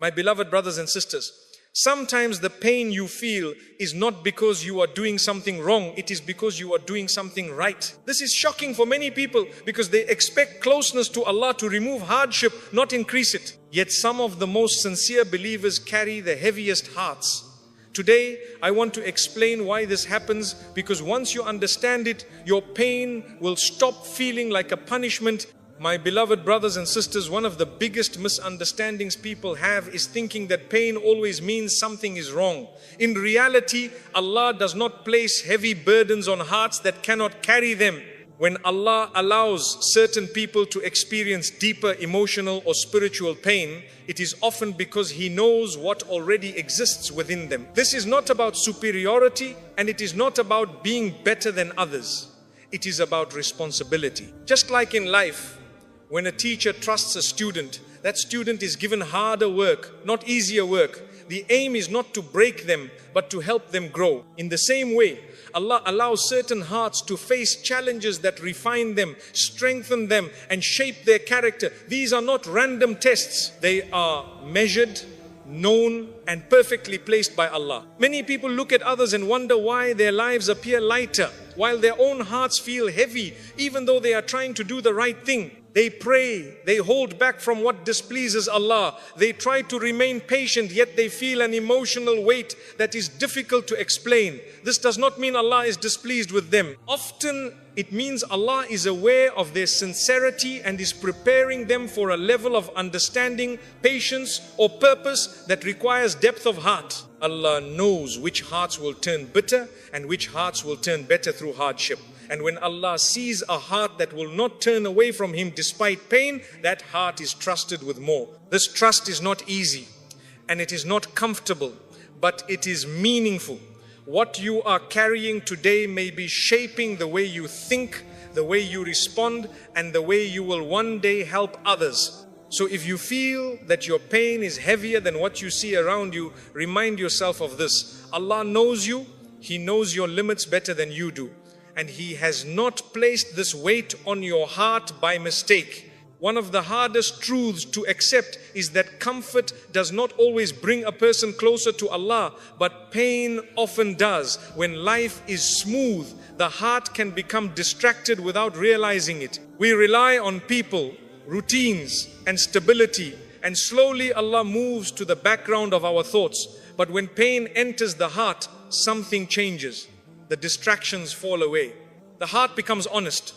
My beloved brothers and sisters, sometimes the pain you feel is not because you are doing something wrong, it is because you are doing something right. This is shocking for many people because they expect closeness to Allah to remove hardship, not increase it. Yet some of the most sincere believers carry the heaviest hearts. Today, I want to explain why this happens, because once you understand it, your pain will stop feeling like a punishment. My beloved brothers and sisters, one of the biggest misunderstandings people have is thinking that pain always means something is wrong. In reality, Allah does not place heavy burdens on hearts that cannot carry them. When Allah allows certain people to experience deeper emotional or spiritual pain, it is often because He knows what already exists within them. This is not about superiority, and it is not about being better than others. It is about responsibility. Just like in life, when a teacher trusts a student, that student is given harder work, not easier work. The aim is not to break them, but to help them grow. In the same way, Allah allows certain hearts to face challenges that refine them, strengthen them, and shape their character. These are not random tests. They are measured, known, and perfectly placed by Allah. Many people look at others and wonder why their lives appear lighter, while their own hearts feel heavy, even though they are trying to do the right thing. They pray, they hold back from what displeases Allah. They try to remain patient, yet they feel an emotional weight that is difficult to explain. This does not mean Allah is displeased with them. Often it means Allah is aware of their sincerity and is preparing them for a level of understanding, patience, or purpose that requires depth of heart. Allah knows which hearts will turn bitter and which hearts will turn better through hardship. And when Allah sees a heart that will not turn away from Him despite pain, that heart is trusted with more. This trust is not easy and it is not comfortable, but it is meaningful. What you are carrying today may be shaping the way you think, the way you respond, and the way you will one day help others. So if you feel that your pain is heavier than what you see around you, remind yourself of this. Allah knows you. He knows your limits better than you do. And He has not placed this weight on your heart by mistake. One of the hardest truths to accept is that comfort does not always bring a person closer to Allah, but pain often does. When life is smooth, the heart can become distracted without realizing it. We rely on people, routines, and stability, and slowly Allah moves to the background of our thoughts. But when pain enters the heart, something changes. The distractions fall away. The heart becomes honest,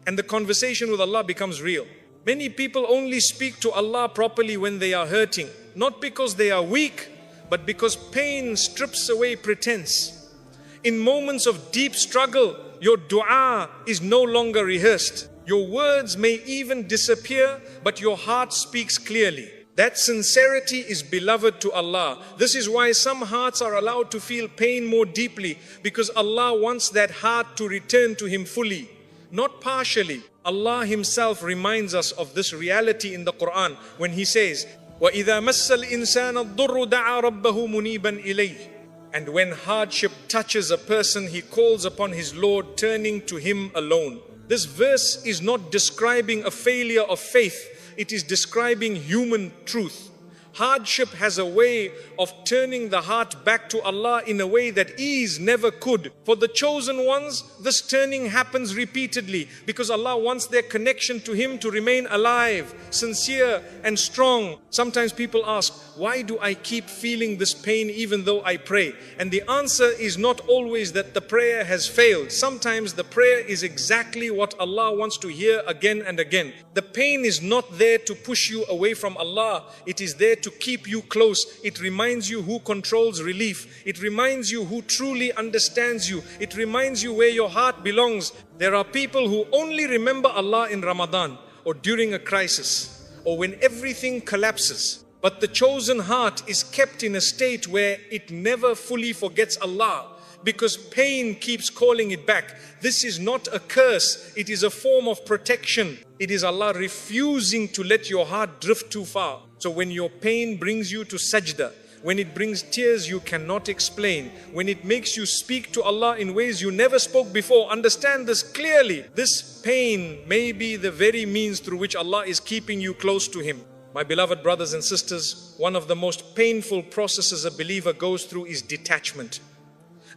and the conversation with Allah becomes real. Many people only speak to Allah properly when they are hurting, not because they are weak, but because pain strips away pretense. In moments of deep struggle, your dua is no longer rehearsed. Your words may even disappear, but your heart speaks clearly. That sincerity is beloved to Allah. This is why some hearts are allowed to feel pain more deeply, because Allah wants that heart to return to Him fully, not partially. Allah Himself reminds us of this reality in the Quran when He says, وَإِذَا مَسَّ الْإِنسَانَ الضُّرُّ دَعَى رَبَّهُ مُنِيبًا إِلَيْهِ. And when hardship touches a person, he calls upon his Lord, turning to Him alone. This verse is not describing a failure of faith. It is describing human truth. Hardship has a way of turning the heart back to Allah in a way that ease never could. For the chosen ones, this turning happens repeatedly because Allah wants their connection to Him to remain alive, sincere and strong. Sometimes people ask, why do I keep feeling this pain even though I pray? And the answer is not always that the prayer has failed. Sometimes the prayer is exactly what Allah wants to hear again and again. The pain is not there to push you away from Allah. It is there to keep you close. It reminds you who controls relief. It reminds you who truly understands you. It reminds you where your heart belongs. There are people who only remember Allah in Ramadan or during a crisis or when everything collapses. But the chosen heart is kept in a state where it never fully forgets Allah, because pain keeps calling it back. This is not a curse, it is a form of protection. It is Allah refusing to let your heart drift too far. So when your pain brings you to sajda, when it brings tears you cannot explain, when it makes you speak to Allah in ways you never spoke before, understand this clearly. This pain may be the very means through which Allah is keeping you close to Him. My beloved brothers and sisters, one of the most painful processes a believer goes through is detachment.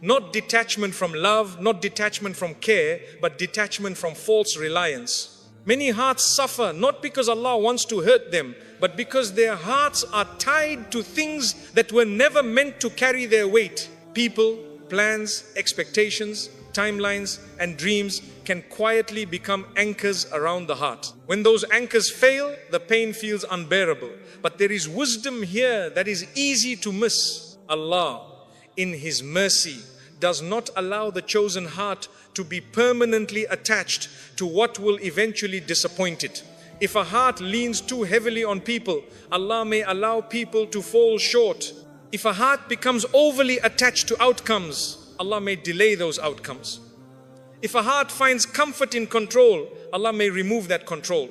Not detachment from love, not detachment from care, but detachment from false reliance. Many hearts suffer not because Allah wants to hurt them, but because their hearts are tied to things that were never meant to carry their weight. People, plans, expectations, timelines, and dreams can quietly become anchors around the heart. When those anchors fail, the pain feels unbearable. But there is wisdom here that is easy to miss. Allah, in His mercy, does not allow the chosen heart to be permanently attached to what will eventually disappoint it. If a heart leans too heavily on people, Allah may allow people to fall short. If a heart becomes overly attached to outcomes, Allah may delay those outcomes. If a heart finds comfort in control, Allah may remove that control.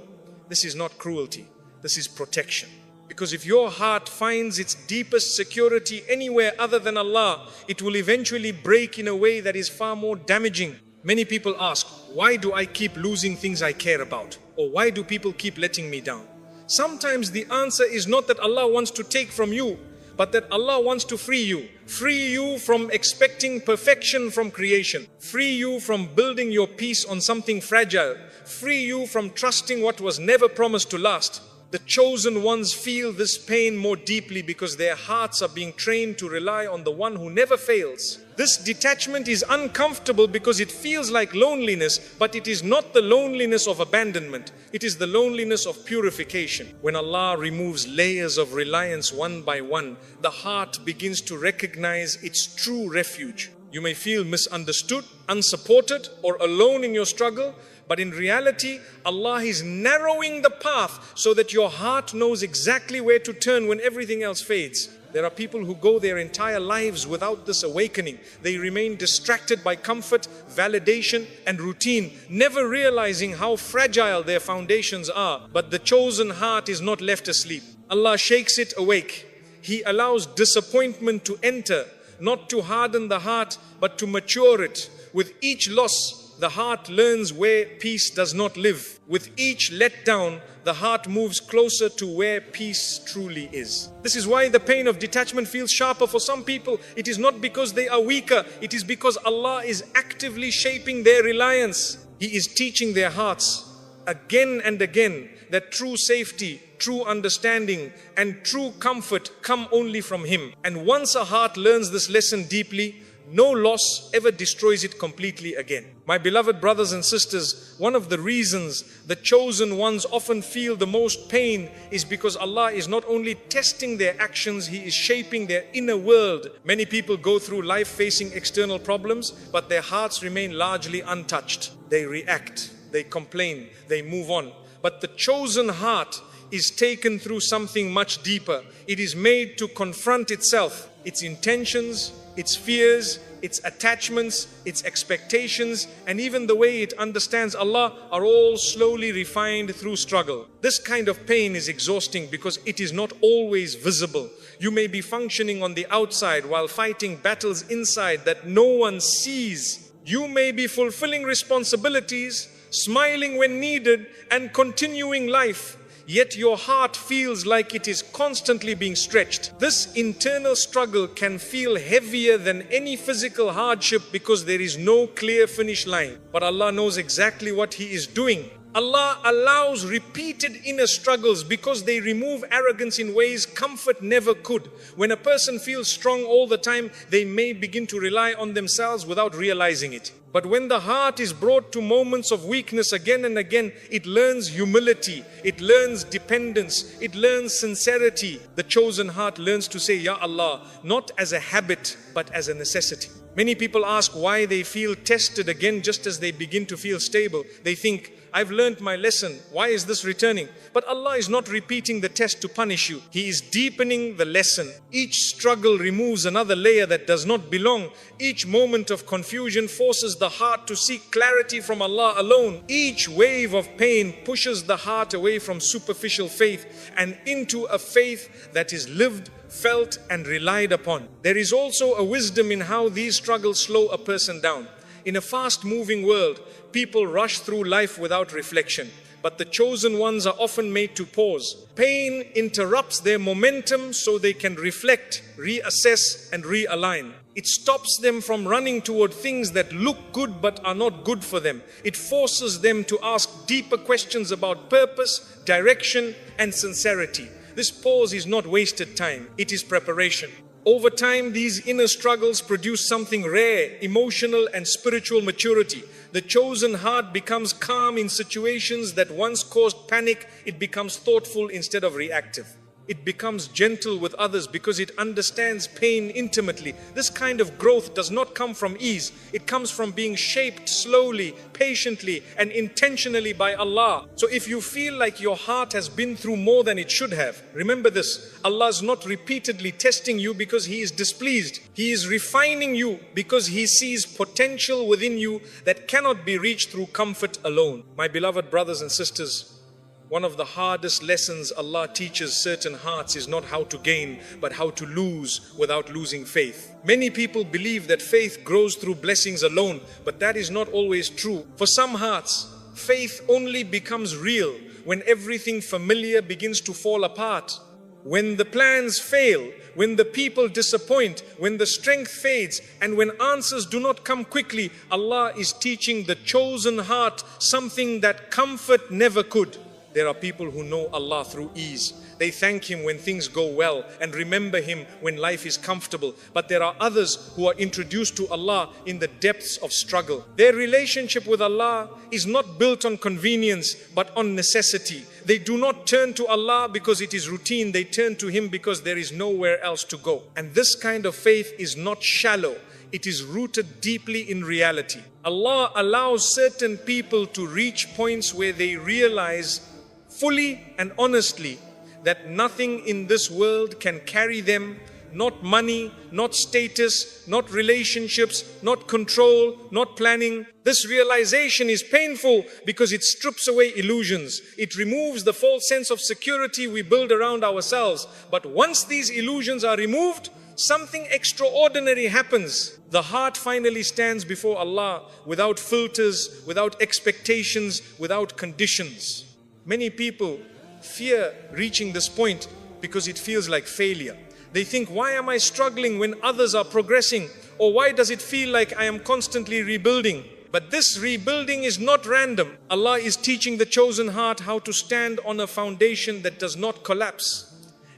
This is not cruelty, this is protection. Because if your heart finds its deepest security anywhere other than Allah, it will eventually break in a way that is far more damaging. Many people ask, why do I keep losing things I care about? Or why do people keep letting me down? Sometimes the answer is not that Allah wants to take from you, but that Allah wants to free you. Free you from expecting perfection from creation. Free you from building your peace on something fragile. Free you from trusting what was never promised to last. The chosen ones feel this pain more deeply because their hearts are being trained to rely on the one who never fails. This detachment is uncomfortable because it feels like loneliness, but it is not the loneliness of abandonment. It is the loneliness of purification. When Allah removes layers of reliance one by one, the heart begins to recognize its true refuge. You may feel misunderstood, unsupported, or alone in your struggle, but in reality, Allah is narrowing the path so that your heart knows exactly where to turn when everything else fades. There are people who go their entire lives without this awakening. They remain distracted by comfort, validation, and routine, never realizing how fragile their foundations are. But the chosen heart is not left asleep. Allah shakes it awake. He allows disappointment to enter, not to harden the heart, but to mature it. With each loss, the heart learns where peace does not live. With each letdown, the heart moves closer to where peace truly is. This is why the pain of detachment feels sharper for some people. It is not because they are weaker. It is because Allah is actively shaping their reliance. He is teaching their hearts again and again that true safety, true understanding, and true comfort come only from Him. And once a heart learns this lesson deeply, no loss ever destroys it completely again. My beloved brothers and sisters, one of the reasons the chosen ones often feel the most pain is because Allah is not only testing their actions, He is shaping their inner world. Many people go through life facing external problems, but their hearts remain largely untouched. They react, they complain, they move on. But the chosen heart is taken through something much deeper. It is made to confront itself, its intentions, its fears, its attachments, its expectations, and even the way it understands Allah are all slowly refined through struggle. This kind of pain is exhausting because it is not always visible. You may be functioning on the outside while fighting battles inside that no one sees. You may be fulfilling responsibilities, smiling when needed, and continuing life. Yet your heart feels like it is constantly being stretched. This internal struggle can feel heavier than any physical hardship because there is no clear finish line. But Allah knows exactly what He is doing. Allah allows repeated inner struggles because they remove arrogance in ways comfort never could. When a person feels strong all the time, they may begin to rely on themselves without realizing it. But when the heart is brought to moments of weakness again and again, it learns humility, it learns dependence, it learns sincerity. The chosen heart learns to say, Ya Allah, not as a habit, but as a necessity. Many people ask why they feel tested again just as they begin to feel stable. They think, I've learned my lesson. Why is this returning? But Allah is not repeating the test to punish you. He is deepening the lesson. Each struggle removes another layer that does not belong. Each moment of confusion forces the heart to seek clarity from Allah alone. Each wave of pain pushes the heart away from superficial faith and into a faith that is lived, felt, and relied upon. There is also a wisdom in how these struggles slow a person down. In a fast-moving world, people rush through life without reflection. but the chosen ones are often made to pause. Pain interrupts their momentum so they can reflect, reassess, and realign. It stops them from running toward things that look good but are not good for them. It forces them to ask deeper questions about purpose, direction, and sincerity. This pause is not wasted time, it is preparation. Over time, these inner struggles produce something rare, emotional and spiritual maturity. The chosen heart becomes calm in situations that once caused panic. It becomes thoughtful instead of reactive. It becomes gentle with others because it understands pain intimately. This kind of growth does not come from ease. It comes from being shaped slowly, patiently, and intentionally by Allah. So if you feel like your heart has been through more than it should have, remember this: Allah is not repeatedly testing you because He is displeased. He is refining you because He sees potential within you that cannot be reached through comfort alone. My beloved brothers and sisters, one of the hardest lessons Allah teaches certain hearts is not how to gain, but how to lose without losing faith. Many people believe that faith grows through blessings alone, but that is not always true. For some hearts, faith only becomes real when everything familiar begins to fall apart. When the plans fail, when the people disappoint, when the strength fades, and when answers do not come quickly, Allah is teaching the chosen heart something that comfort never could. There are people who know Allah through ease. They thank Him when things go well and remember Him when life is comfortable. But there are others who are introduced to Allah in the depths of struggle. Their relationship with Allah is not built on convenience but on necessity. They do not turn to Allah because it is routine. They turn to Him because there is nowhere else to go. And this kind of faith is not shallow. It is rooted deeply in reality. Allah allows certain people to reach points where they realize fully and honestly that nothing in this world can carry them. Not money, not status, not relationships, not control, not planning. This realization is painful because it strips away illusions. It removes the false sense of security we build around ourselves. But once these illusions are removed, something extraordinary happens. The heart finally stands before Allah without filters, without expectations, without conditions. Many people fear reaching this point because it feels like failure. They think, why am I struggling when others are progressing? Or why does it feel like I am constantly rebuilding? But this rebuilding is not random. Allah is teaching the chosen heart how to stand on a foundation that does not collapse.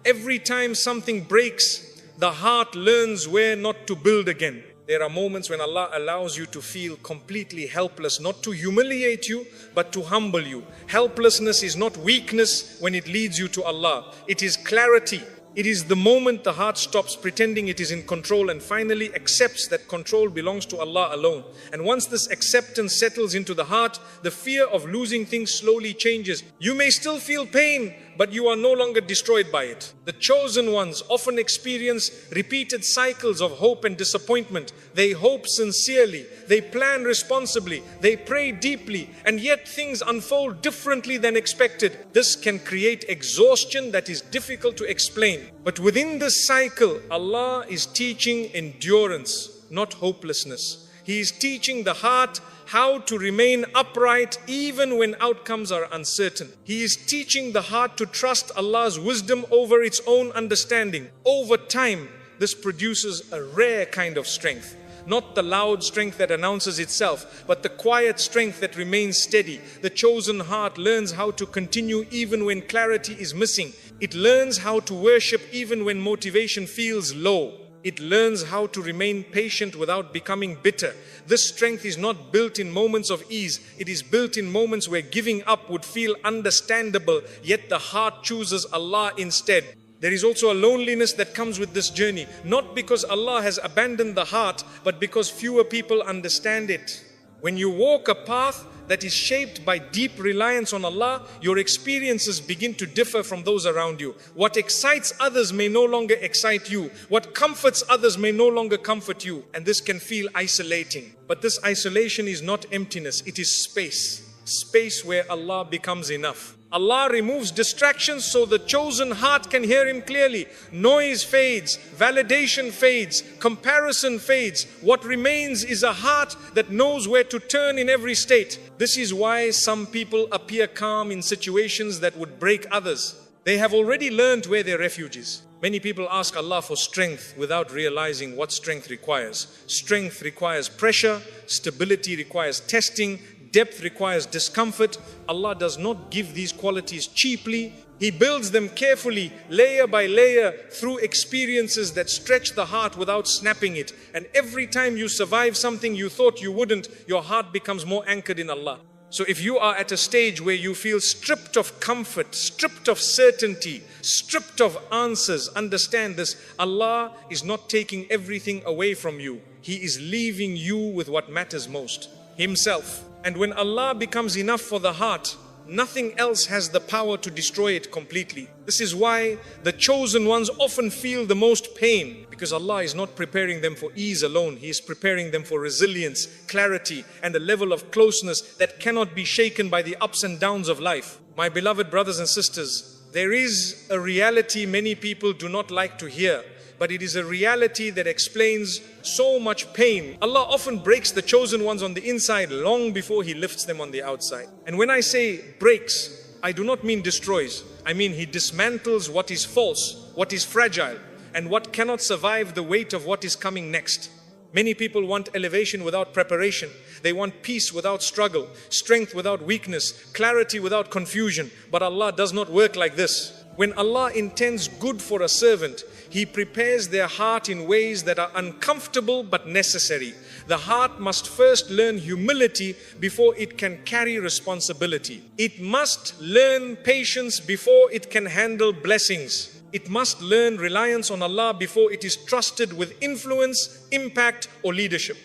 Every time something breaks, the heart learns where not to build again. There are moments when Allah allows you to feel completely helpless, not to humiliate you, but to humble you. Helplessness is not weakness when it leads you to Allah. It is clarity. It is the moment the heart stops pretending it is in control and finally accepts that control belongs to Allah alone. And once this acceptance settles into the heart, the fear of losing things slowly changes. You may still feel pain, but you are no longer destroyed by it. The chosen ones often experience repeated cycles of hope and disappointment. They hope sincerely, they plan responsibly, they pray deeply, and yet things unfold differently than expected. This can create exhaustion that is difficult to explain. But within this cycle, Allah is teaching endurance, not hopelessness. He is teaching the heart how to remain upright even when outcomes are uncertain. He is teaching the heart to trust Allah's wisdom over its own understanding. Over time, this produces a rare kind of strength. Not the loud strength that announces itself, but the quiet strength that remains steady. The chosen heart learns how to continue even when clarity is missing. It learns how to worship even when motivation feels low. It learns how to remain patient without becoming bitter. This strength is not built in moments of ease. It is built in moments where giving up would feel understandable, yet the heart chooses Allah instead. There is also a loneliness that comes with this journey, not because Allah has abandoned the heart, but because fewer people understand it. When you walk a path that is shaped by deep reliance on Allah, your experiences begin to differ from those around you. What excites others may no longer excite you. What comforts others may no longer comfort you. And this can feel isolating. But this isolation is not emptiness, it is space. Space where Allah becomes enough. Allah removes distractions so the chosen heart can hear Him clearly. Noise fades, validation fades, comparison fades. What remains is a heart that knows where to turn in every state. This is why some people appear calm in situations that would break others. They have already learned where their refuge is. Many people ask Allah for strength without realizing what strength requires. Strength requires pressure, stability requires testing, depth requires discomfort. Allah does not give these qualities cheaply. He builds them carefully, layer by layer, through experiences that stretch the heart without snapping it. And every time you survive something you thought you wouldn't, your heart becomes more anchored in Allah. So if you are at a stage where you feel stripped of comfort, stripped of certainty, stripped of answers, understand this: Allah is not taking everything away from you. He is leaving you with what matters most, Himself. And when Allah becomes enough for the heart, nothing else has the power to destroy it completely. This is why the chosen ones often feel the most pain, because Allah is not preparing them for ease alone. He is preparing them for resilience, clarity, and a level of closeness that cannot be shaken by the ups and downs of life. My beloved brothers and sisters, there is a reality many people do not like to hear, but it is a reality that explains so much pain. Allah often breaks the chosen ones on the inside long before He lifts them on the outside. And when I say breaks, I do not mean destroys. I mean He dismantles what is false, what is fragile, and what cannot survive the weight of what is coming next. Many people want elevation without preparation. They want peace without struggle, strength without weakness, clarity without confusion. But Allah does not work like this. When Allah intends good for a servant, He prepares their heart in ways that are uncomfortable but necessary. The heart must first learn humility before it can carry responsibility. It must learn patience before it can handle blessings. It must learn reliance on Allah before it is trusted with influence, impact, or leadership.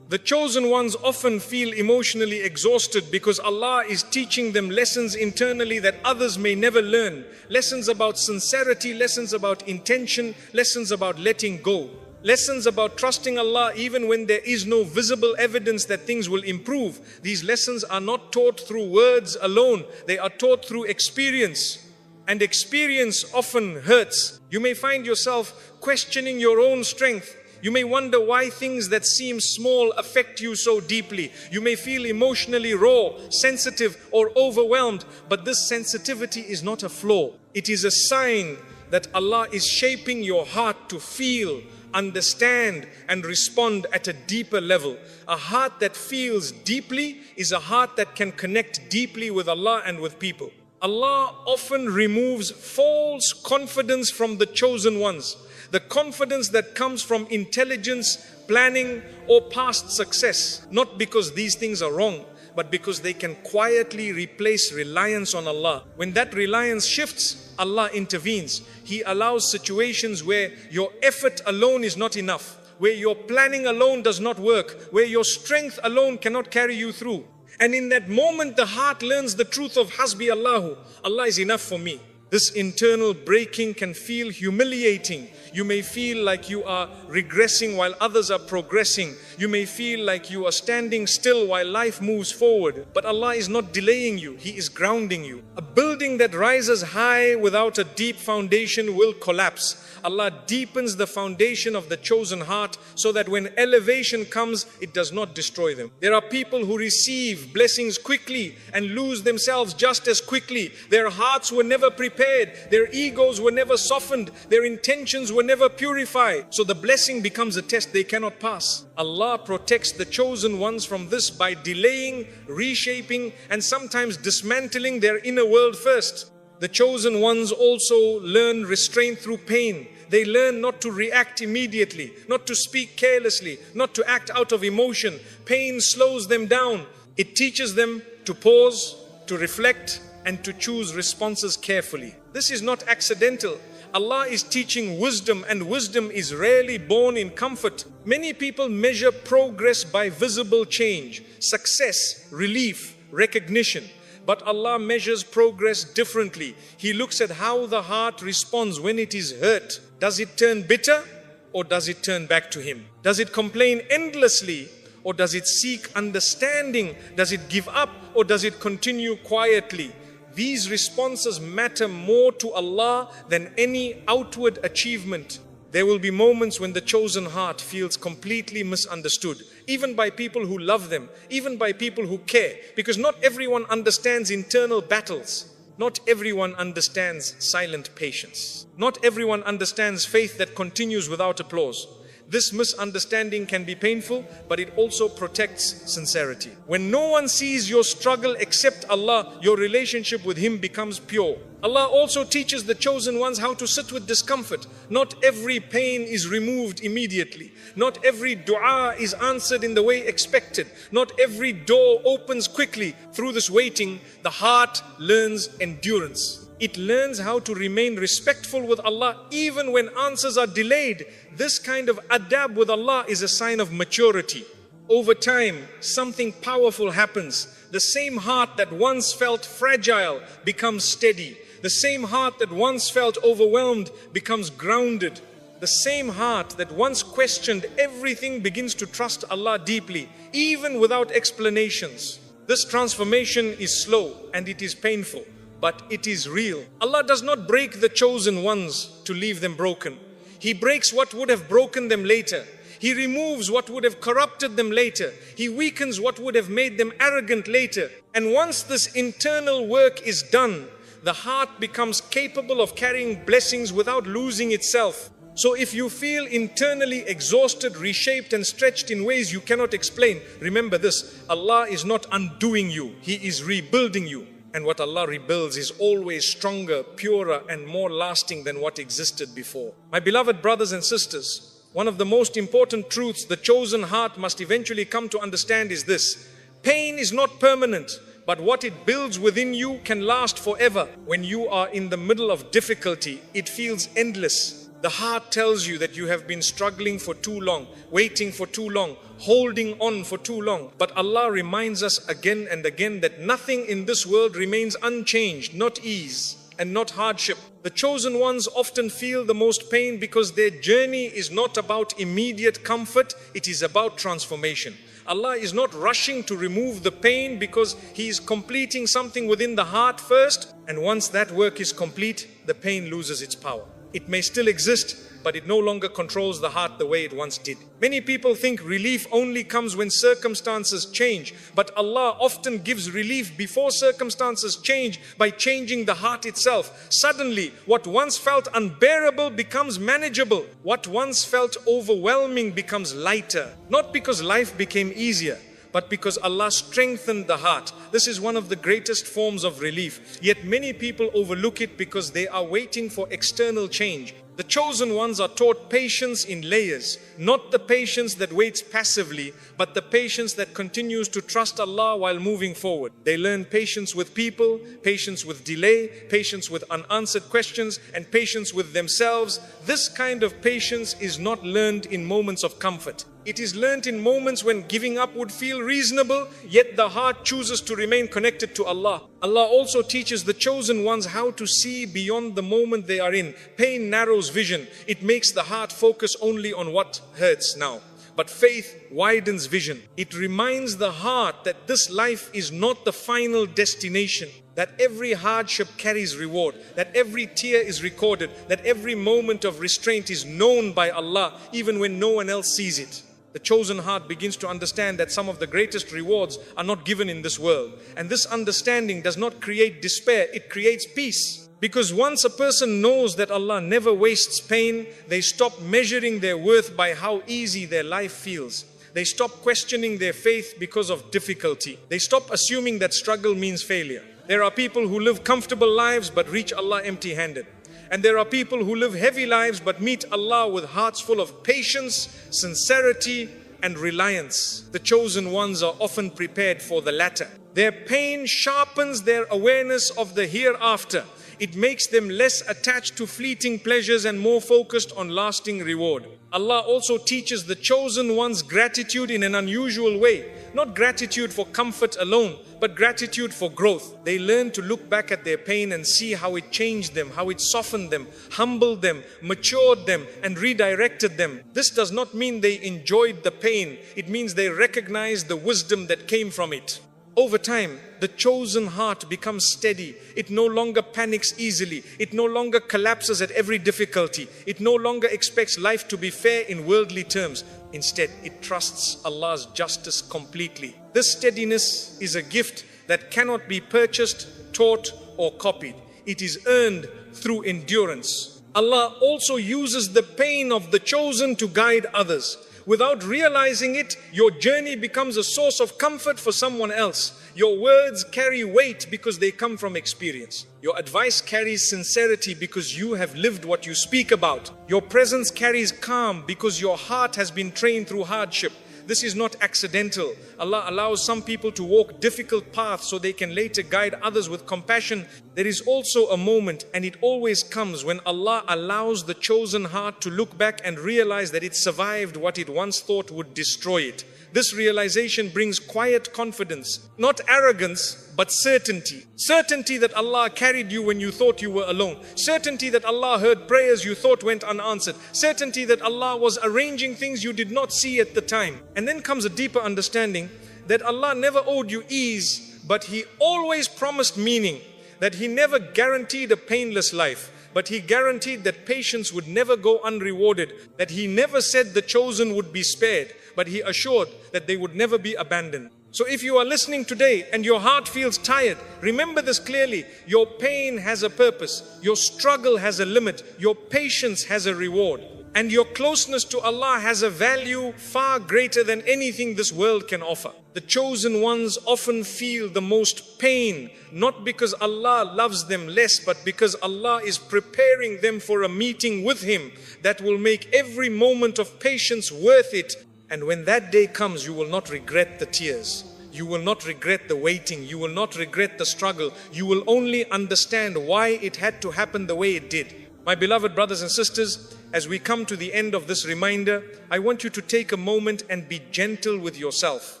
The chosen ones often feel emotionally exhausted because Allah is teaching them lessons internally that others may never learn. Lessons about sincerity, lessons about intention, lessons about letting go. Lessons about trusting Allah even when there is no visible evidence that things will improve. These lessons are not taught through words alone. They are taught through experience. And experience often hurts. You may find yourself questioning your own strength. You may wonder why things that seem small affect you so deeply. You may feel emotionally raw, sensitive, or overwhelmed. But this sensitivity is not a flaw. It is a sign that Allah is shaping your heart to feel, understand, and respond at a deeper level. A heart that feels deeply is a heart that can connect deeply with Allah and with people. Allah often removes false confidence from the chosen ones. The confidence that comes from intelligence, planning, or past success. Not because these things are wrong, but because they can quietly replace reliance on Allah. When that reliance shifts, Allah intervenes. He allows situations where your effort alone is not enough, where your planning alone does not work, where your strength alone cannot carry you through. And in that moment, the heart learns the truth of Hasbi Allahu. Allah is enough for me. This internal breaking can feel humiliating. You may feel like you are regressing while others are progressing. You may feel like you are standing still while life moves forward. But Allah is not delaying you. He is grounding you. A building that rises high without a deep foundation will collapse. Allah deepens the foundation of the chosen heart so that when elevation comes, it does not destroy them. There are people who receive blessings quickly and lose themselves just as quickly. Their hearts were never prepared. Their egos were never softened. Their intentions were never purified. So the blessing becomes a test they cannot pass. Allah protects the chosen ones from this by delaying, reshaping, and sometimes dismantling their inner world first. The chosen ones also learn restraint through pain. They learn not to react immediately, not to speak carelessly, not to act out of emotion. Pain slows them down. It teaches them to pause, to reflect, and to choose responses carefully. This is not accidental. Allah is teaching wisdom, and wisdom is rarely born in comfort. Many people measure progress by visible change, success, relief, recognition. But Allah measures progress differently. He looks at how the heart responds when it is hurt. Does it turn bitter or does it turn back to Him? Does it complain endlessly or does it seek understanding? Does it give up or does it continue quietly? These responses matter more to Allah than any outward achievement. There will be moments when the chosen heart feels completely misunderstood, even by people who love them, even by people who care, because not everyone understands internal battles. Not everyone understands silent patience. Not everyone understands faith that continues without applause. This misunderstanding can be painful, but it also protects sincerity. When no one sees your struggle except Allah, your relationship with Him becomes pure. Allah also teaches the chosen ones how to sit with discomfort. Not every pain is removed immediately. Not every dua is answered in the way expected. Not every door opens quickly. Through this waiting, the heart learns endurance. It learns how to remain respectful with Allah even when answers are delayed. This kind of adab with Allah is a sign of maturity. Over time, something powerful happens. The same heart that once felt fragile becomes steady. The same heart that once felt overwhelmed becomes grounded. The same heart that once questioned everything begins to trust Allah deeply, even without explanations. This transformation is slow and it is painful, but it is real. Allah does not break the chosen ones to leave them broken. He breaks what would have broken them later. He removes what would have corrupted them later. He weakens what would have made them arrogant later. And once this internal work is done, the heart becomes capable of carrying blessings without losing itself. So if you feel internally exhausted, reshaped and stretched in ways you cannot explain, remember this: Allah is not undoing you. He is rebuilding you. And what Allah rebuilds is always stronger, purer and more lasting than what existed before. My beloved brothers and sisters, one of the most important truths the chosen heart must eventually come to understand is this: pain is not permanent, but what it builds within you can last forever. When you are in the middle of difficulty, it feels endless. The heart tells you that you have been struggling for too long, waiting for too long, holding on for too long. But Allah reminds us again and again that nothing in this world remains unchanged, not ease and not hardship. The chosen ones often feel the most pain because their journey is not about immediate comfort, it is about transformation. Allah is not rushing to remove the pain because He is completing something within the heart first, and once that work is complete, the pain loses its power. It may still exist, but it no longer controls the heart the way it once did. Many people think relief only comes when circumstances change, but Allah often gives relief before circumstances change by changing the heart itself. Suddenly, what once felt unbearable becomes manageable. What once felt overwhelming becomes lighter. Not because life became easier, but because Allah strengthened the heart. This is one of the greatest forms of relief. Yet many people overlook it because they are waiting for external change. The chosen ones are taught patience in layers, not the patience that waits passively, but the patience that continues to trust Allah while moving forward. They learn patience with people, patience with delay, patience with unanswered questions, and patience with themselves. This kind of patience is not learned in moments of comfort. It is learnt in moments when giving up would feel reasonable, yet the heart chooses to remain connected to Allah. Allah also teaches the chosen ones how to see beyond the moment they are in. Pain narrows vision. It makes the heart focus only on what hurts now. But faith widens vision. It reminds the heart that this life is not the final destination, that every hardship carries reward, that every tear is recorded, that every moment of restraint is known by Allah, even when no one else sees it. The chosen heart begins to understand that some of the greatest rewards are not given in this world. And this understanding does not create despair, it creates peace. Because once a person knows that Allah never wastes pain, they stop measuring their worth by how easy their life feels. They stop questioning their faith because of difficulty. They stop assuming that struggle means failure. There are people who live comfortable lives but reach Allah empty-handed. And there are people who live heavy lives but meet Allah with hearts full of patience, sincerity and reliance. The chosen ones are often prepared for the latter. Their pain sharpens their awareness of the hereafter. It makes them less attached to fleeting pleasures and more focused on lasting reward. Allah also teaches the chosen ones gratitude in an unusual way. Not gratitude for comfort alone, but gratitude for growth. They learn to look back at their pain and see how it changed them, how it softened them, humbled them, matured them, and redirected them. This does not mean they enjoyed the pain. It means they recognized the wisdom that came from it. Over time, the chosen heart becomes steady. It no longer panics easily. It no longer collapses at every difficulty. It no longer expects life to be fair in worldly terms. Instead, it trusts Allah's justice completely. This steadiness is a gift that cannot be purchased, taught, or copied. It is earned through endurance. Allah also uses the pain of the chosen to guide others. Without realizing it, your journey becomes a source of comfort for someone else. Your words carry weight because they come from experience. Your advice carries sincerity because you have lived what you speak about. Your presence carries calm because your heart has been trained through hardship. This is not accidental. Allah allows some people to walk difficult paths so they can later guide others with compassion. There is also a moment, and it always comes, when Allah allows the chosen heart to look back and realize that it survived what it once thought would destroy it. This realization brings quiet confidence, not arrogance, but certainty. Certainty that Allah carried you when you thought you were alone. Certainty that Allah heard prayers you thought went unanswered. Certainty that Allah was arranging things you did not see at the time. And then comes a deeper understanding that Allah never owed you ease, but He always promised meaning. That He never guaranteed a painless life, but He guaranteed that patience would never go unrewarded. That He never said the chosen would be spared, but He assured that they would never be abandoned. So if you are listening today and your heart feels tired, remember this clearly. Your pain has a purpose. Your struggle has a limit. Your patience has a reward. And your closeness to Allah has a value far greater than anything this world can offer. The chosen ones often feel the most pain, not because Allah loves them less, but because Allah is preparing them for a meeting with Him that will make every moment of patience worth it. And when that day comes, you will not regret the tears. You will not regret the waiting. You will not regret the struggle. You will only understand why it had to happen the way it did. My beloved brothers and sisters, as we come to the end of this reminder, I want you to take a moment and be gentle with yourself.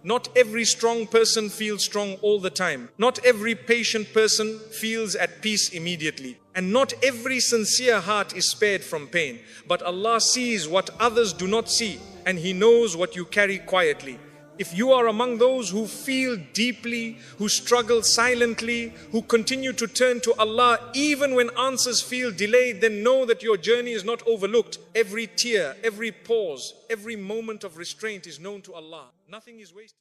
Not every strong person feels strong all the time. Not every patient person feels at peace immediately. And not every sincere heart is spared from pain. But Allah sees what others do not see, and He knows what you carry quietly. If you are among those who feel deeply, who struggle silently, who continue to turn to Allah even when answers feel delayed, then know that your journey is not overlooked. Every tear, every pause, every moment of restraint is known to Allah. Nothing is wasted.